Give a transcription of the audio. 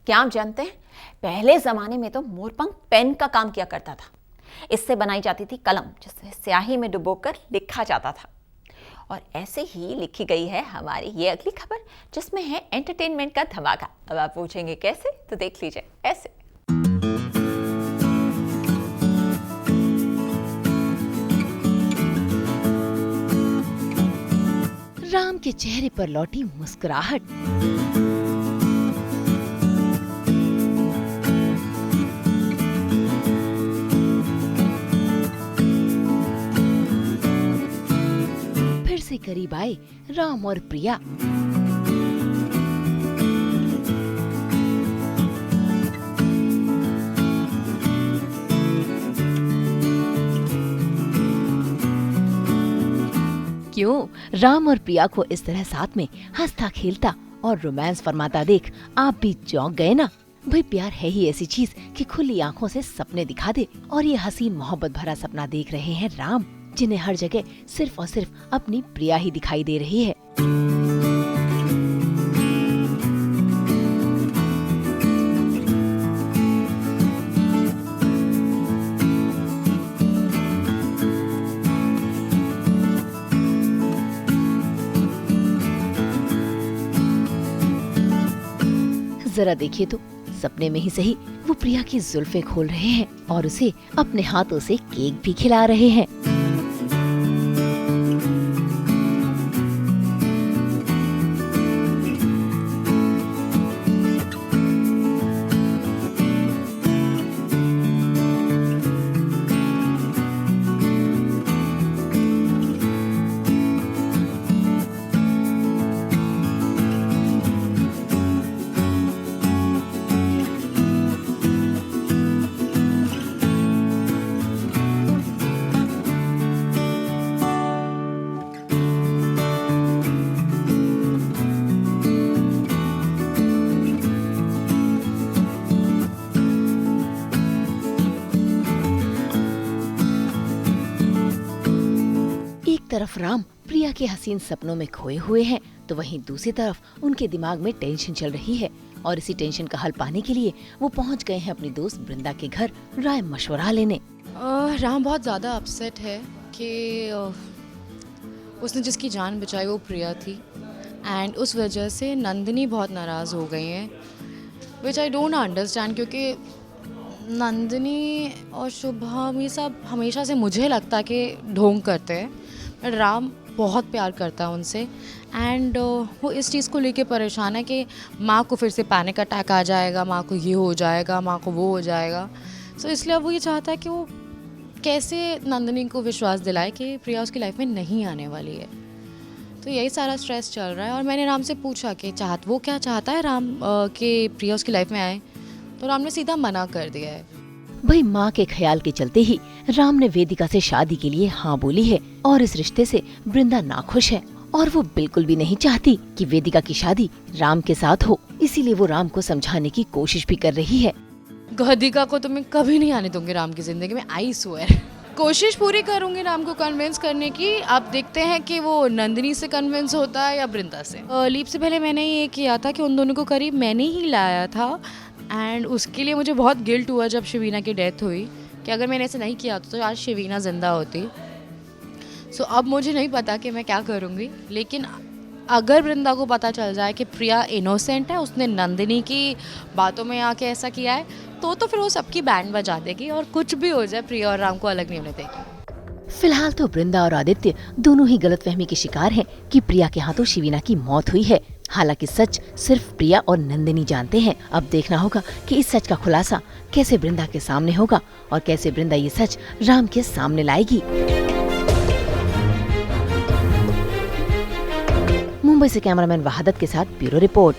क्या आप जानते हैं, पहले जमाने में तो मोरपंख पेन का काम किया करता था। इससे बनाई जाती थी कलम, जिससे स्याही में डुबोकर लिखा जाता था। और ऐसे ही लिखी गई है हमारी ये अगली खबर, जिसमें है एंटरटेनमेंट का धमाका। अब आप पूछेंगे कैसे, तो देख लीजिए ऐसे। राम के चेहरे पर लौटी मुस्कुराहट। फिर से करीब आए राम और प्रिया। क्यों, राम और प्रिया को इस तरह साथ में हंसता खेलता और रोमांस फरमाता देख आप भी चौंक गए ना। भाई, प्यार है ही ऐसी चीज कि खुली आंखों से सपने दिखा दे। और ये हसीन मोहब्बत भरा सपना देख रहे हैं राम, जिन्हें हर जगह सिर्फ और सिर्फ अपनी प्रिया ही दिखाई दे रही है। जरा देखिए तो, सपने में ही सही वो प्रिया की जुल्फें खोल रहे हैं और उसे अपने हाथों से केक भी खिला रहे हैं। एक तरफ राम प्रिया के हसीन सपनों में खोए हुए हैं, तो वहीं दूसरी तरफ उनके दिमाग में टेंशन चल रही है। और इसी टेंशन का हल पाने के लिए वो पहुंच गए हैं अपनी दोस्त वृंदा के घर राय मशवरा लेने। राम बहुत ज़्यादा अपसेट है कि उसने जिसकी जान बचाई वो प्रिया थी, एंड उस वजह से नंदिनी बहुत नाराज़ हो गई हैं, विच आई डोंट अंडरस्टैंड, क्योंकि नंदिनी और शुभम ये सब हमेशा से मुझे लगता है कि ढोंग करते हैं। राम बहुत प्यार करता है उनसे, एंड वो इस चीज़ को लेके परेशान है कि माँ को फिर से पैनिक अटैक आ जाएगा, माँ को ये हो जाएगा, माँ को वो हो जाएगा। सो इसलिए वो ये चाहता है कि वो कैसे नंदिनी को विश्वास दिलाए कि प्रिया उसकी लाइफ में नहीं आने वाली है। तो यही सारा स्ट्रेस चल रहा है। और मैंने राम से पूछा कि वो क्या चाहता है राम कि प्रिया उसकी लाइफ में आए, तो राम ने सीधा मना कर दिया है। भाई, माँ के ख्याल के चलते ही राम ने वेदिका से शादी के लिए हाँ बोली है। और इस रिश्ते से वृंदा नाखुश है और वो बिल्कुल भी नहीं चाहती कि वेदिका की शादी राम के साथ हो। इसीलिए वो राम को समझाने की कोशिश भी कर रही है। वेदिका को तो मैं कभी नहीं आने दूंगी राम की जिंदगी में, आई स्वेयर। कोशिश पूरी करूंगी राम को कन्विंस करने की। आप देखते हैं कि वो नंदिनी से कन्विंस होता है या वृंदा से। लीप से पहले मैंने ये किया था कि उन दोनों को करीब मैंने ही लाया था, एंड उसके लिए मुझे बहुत गिल्ट हुआ जब शवीना की डेथ हुई कि अगर मैंने ऐसे नहीं किया तो आज शवीना ज़िंदा होती। सो अब मुझे नहीं पता कि मैं क्या करूँगी, लेकिन अगर वृंदा को पता चल जाए कि प्रिया इनोसेंट है, उसने नंदिनी की बातों में आके ऐसा किया है, तो फिर वो सबकी बैंड बजा देगी और कुछ भी हो जाए प्रिया और राम को अलग नहीं होने देगी। फिलहाल तो वृंदा और आदित्य दोनों ही गलतफहमी के शिकार हैं कि प्रिया के हाथों शवीना की मौत हुई है। हालांकि सच सिर्फ प्रिया और नंदिनी जानते हैं। अब देखना होगा कि इस सच का खुलासा कैसे वृंदा के सामने होगा और कैसे वृंदा ये सच राम के सामने लाएगी। मुंबई से कैमरामैन वहादत के साथ ब्यूरो रिपोर्ट।